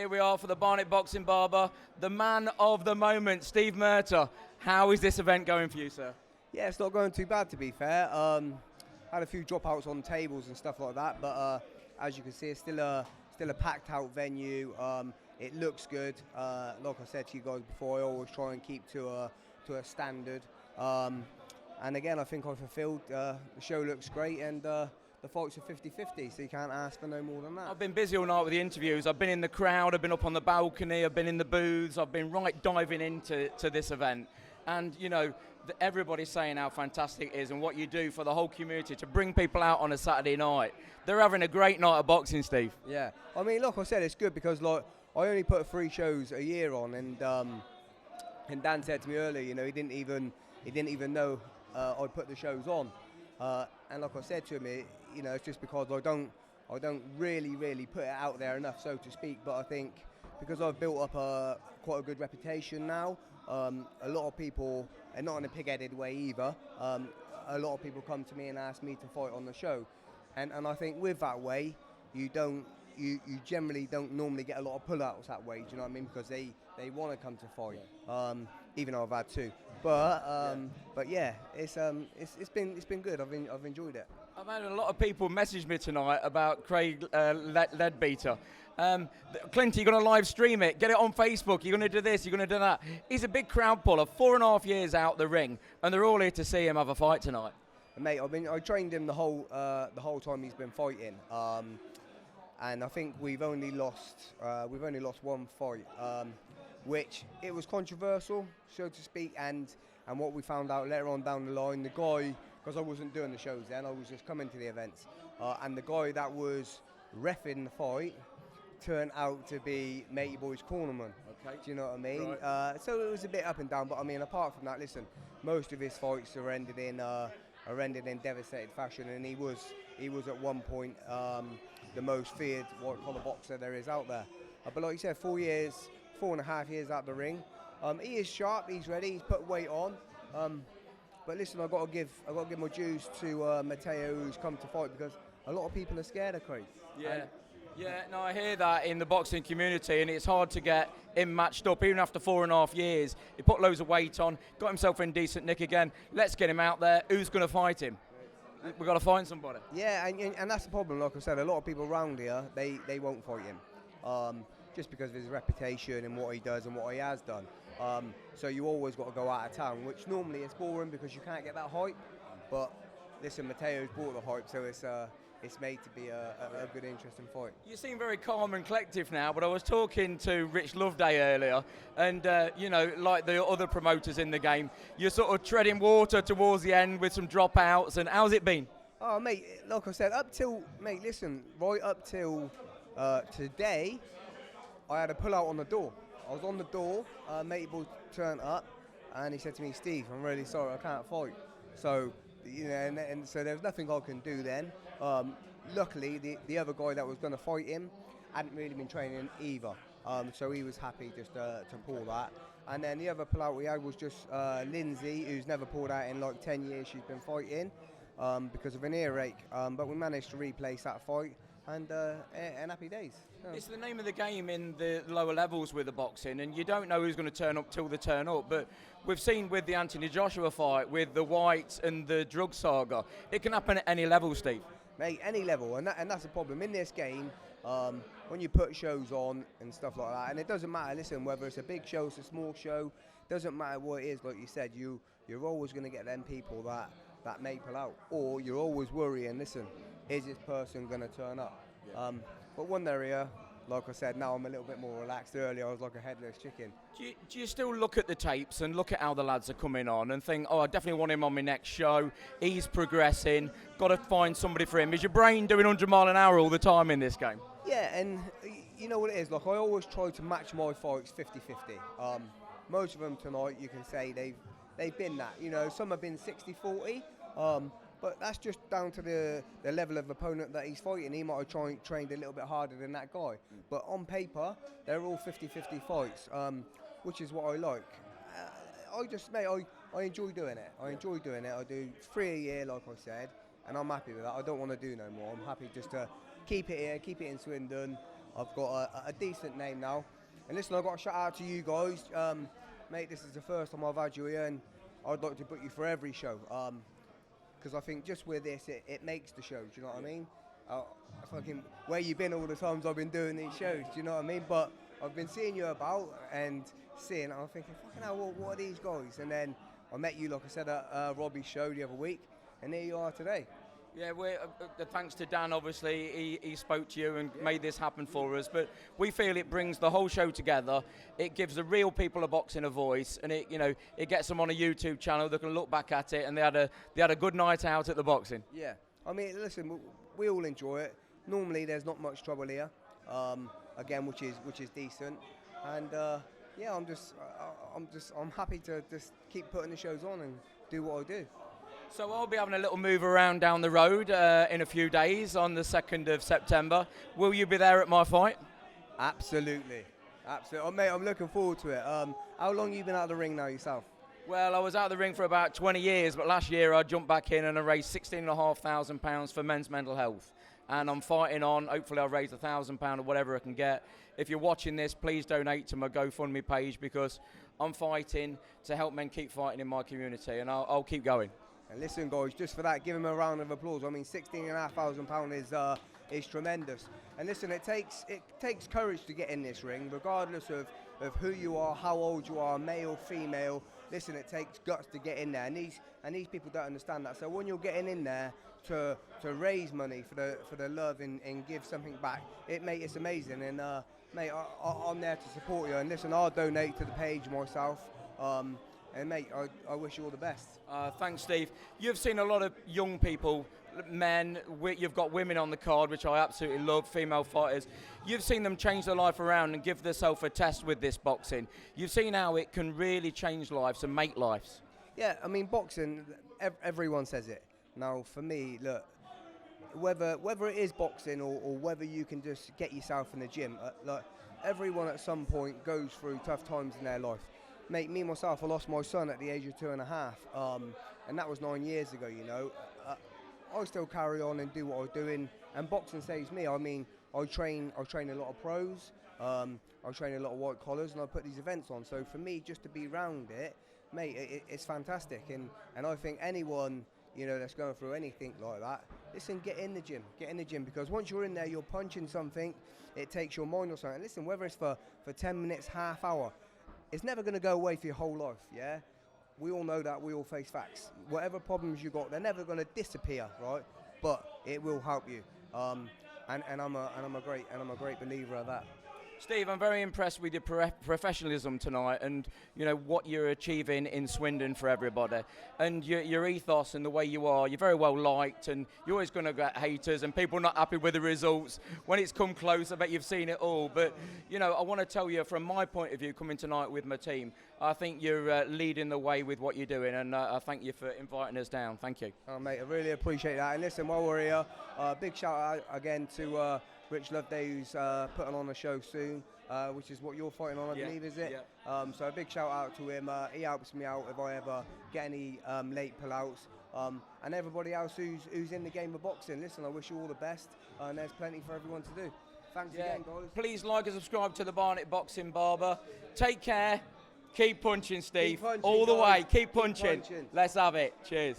here we are for the Barnet Boxing Barber, the man of the moment, Steve Murtough. How is this event going for you, sir? Yeah, it's not going too bad, to be fair. Had a few dropouts on tables and stuff like that, but as you can see, it's still a packed out venue. It looks good. Like I said to you guys before, I always try and keep to a standard. And again, I think I fulfilled. The show looks great, and the fights are 50-50, so you can't ask for no more than that. I've been busy all night with the interviews. I've been in the crowd, I've been up on the balcony, I've been in the booths, I've been right diving into this event. And, you know, everybody's saying how fantastic it is and what you do for the whole community to bring people out on a Saturday night. They're having a great night of boxing, Steve. Yeah, I mean, like I said, it's good because like I only put 3 shows a year on, and Dan said to me earlier, you know, he didn't even know I put the shows on. And like I said to him, you know, it's just because I don't really put it out there enough, so to speak. But I think because I've built up quite a good reputation now, a lot of people, and not in a pig-headed way either, a lot of people come to me and ask me to fight on the show. And I think with that way, you generally don't normally get a lot of pullouts that way, do you know what I mean? Because they want to come to fight, even though I've had 2. But yeah, it's been good. I've enjoyed it. I've had a lot of people message me tonight about Craig Leadbeater. Clint, you're going to live stream it, get it on Facebook, you're going to do this, you're going to do that. He's a big crowd puller, 4.5 years out the ring, and they're all here to see him have a fight tonight. Mate, I trained him the whole time he's been fighting, and I think we've only lost 1 fight, which it was controversial, so to speak, and what we found out later on down the line, the guy, because I wasn't doing the shows then, I was just coming to the events, and the guy that was reffing the fight turned out to be Matey Boy's cornerman. Okay. Do you know what I mean? Right. So it was a bit up and down, but I mean, apart from that, listen, most of his fights are ended in devastated fashion, and he was at one point the most feared white collar boxer there is out there. But like you said, 4.5 years out the ring. He is sharp. He's ready. He's put weight on. But listen, I've got to give my dues to Murtough, who's come to fight, because a lot of people are scared of Craig. Yeah, no, I hear that in the boxing community, and it's hard to get him matched up, even after 4.5 years. He put loads of weight on, got himself in decent nick again. Let's get him out there. Who's going to fight him? We've got to find somebody. Yeah, and that's the problem. Like I said, a lot of people around here, they won't fight him, just because of his reputation and what he does and what he has done. So you always got to go out of town, which normally is boring because you can't get that hype. But listen, Murtough's brought the hype, so it's made to be a good, interesting fight. You seem very calm and collective now, but I was talking to Rich Loveday earlier, and you know, like the other promoters in the game, you're sort of treading water towards the end with some dropouts, and how's it been? Oh, mate, like I said, right up till today, I had a pull-out on the door. I was on the door, Matey Boy turned up, and he said to me, Steve, I'm really sorry, I can't fight. So, you know, and so there's nothing I can do then. Luckily, the other guy that was going to fight him hadn't really been training either, so he was happy just to pull that. And then the other pull-out we had was just Lindsay, who's never pulled out in like 10 years she's been fighting because of an earache, but we managed to replace that fight, and happy days. It's the name of the game in the lower levels with the boxing, and you don't know who's going to turn up till they turn up. But we've seen with the Anthony Joshua fight, with the White and the drug saga, it can happen at any level, Steve. Mate, any level, and that's the problem in this game. When you put shows on and stuff like that, and it doesn't matter. Listen, whether it's a big show, it's a small show, doesn't matter what it is. Like you said, you're always going to get them people that may pull out, or you're always worrying. Listen, is this person going to turn up? Yeah. But when they're here, like I said, now I'm a little bit more relaxed. Earlier, I was like a headless chicken. Do you still look at the tapes and look at how the lads are coming on and think, oh, I definitely want him on my next show. He's progressing. Got to find somebody for him. Is your brain doing 100 mile an hour all the time in this game? Yeah, and you know what it is. Like, I always try to match my fights 50-50. Most of them tonight, you can say they've been that. You know, some have been 60-40. But that's just down to the level of opponent that he's fighting. He might have trained a little bit harder than that guy. But on paper, they're all 50-50 fights, which is what I like. I enjoy doing it. I enjoy doing it. I do 3 a year, like I said, and I'm happy with that. I don't want to do no more. I'm happy just to keep it here, keep it in Swindon, I've got a decent name now. And listen, I've got a shout out to you guys. Mate, this is the first time I've had you here, and I'd like to book you for every show. Because I think just with this, it makes the show, do you know what I mean? Fucking where you been all the times I've been doing these shows, do you know what I mean? But I've been seeing you about and seeing, I'm thinking, fucking hell, what are these guys? And then I met you, like I said, at Robbie's show the other week, and here you are today. Yeah, we're, thanks to Dan, obviously, he spoke to you and made this happen for us. But we feel it brings the whole show together. It gives the real people of boxing a voice, and it gets them on a YouTube channel. They can look back at it, and they had a good night out at the boxing. Yeah, I mean, listen, we all enjoy it. Normally, there's not much trouble here, again, which is decent, and yeah, I'm happy to just keep putting the shows on and do what I do. So I'll be having a little move around down the road in a few days on the 2nd of September. Will you be there at my fight? Absolutely. Oh, mate, I'm looking forward to it. How long have you been out of the ring now yourself? Well, I was out of the ring for about 20 years, but last year I jumped back in and I raised £16,500 for men's mental health. And I'm fighting on. Hopefully I'll raise £1,000 or whatever I can get. If you're watching this, please donate to my GoFundMe page, because I'm fighting to help men keep fighting in my community, and I'll keep going. And listen, guys, just for that, give him a round of applause. I mean, £16,500 is tremendous. And listen, it takes courage to get in this ring, regardless of who you are, how old you are, male, female. Listen, it takes guts to get in there, and these people don't understand that. So when you're getting in there to raise money for the love and give something back, it's amazing. And mate, I'm there to support you. And listen, I'll donate to the page myself. And mate, I wish you all the best. Thanks, Steve. You've seen a lot of young people, men, you've got women on the card, which I absolutely love, female fighters. You've seen them change their life around and give themselves a test with this boxing. You've seen how it can really change lives and make lives. Yeah, I mean, boxing, everyone says it. Now, for me, look, whether it is boxing or whether you can just get yourself in the gym, like, everyone at some point goes through tough times in their life. Mate, me myself, I lost my son at the age of 2.5, and that was 9 years ago, you know. I still carry on and do what I'm doing, and boxing saves me. I mean, I train a lot of pros, I train a lot of white collars, and I put these events on. So for me, just to be around it, mate, it's fantastic. And I think anyone, you know, that's going through anything like that, listen, get in the gym, because once you're in there, you're punching something, it takes your mind or something. Listen, whether it's for 10 minutes, half hour, it's never going to go away for your whole life, yeah? We all know that, we all face facts. Whatever problems you got, they're never going to disappear, right? But it will help you. And I'm a great believer of that. Steve, I'm very impressed with your professionalism tonight, and you know what you're achieving in Swindon for everybody, and your ethos and the way you are. You're very well liked, and you're always going to get haters and people not happy with the results. When it's come close, I bet you've seen it all. But you know, I want to tell you from my point of view, coming tonight with my team, I think you're leading the way with what you're doing, and I thank you for inviting us down. Thank you. Oh, mate, I really appreciate that. And listen, while we're here, big shout out again to Rich Loveday, who's putting on a show soon, which is what you're fighting on, I believe, is it? Yeah. So a big shout out to him. He helps me out if I ever get any late pullouts. And everybody else who's in the game of boxing. Listen, I wish you all the best, and there's plenty for everyone to do. Thanks again, guys. Please like and subscribe to the Barnet Boxing Barber. Take care. Keep punching, Steve. Keep punching, all the guys. way. Keep punching. Let's have it. Cheers.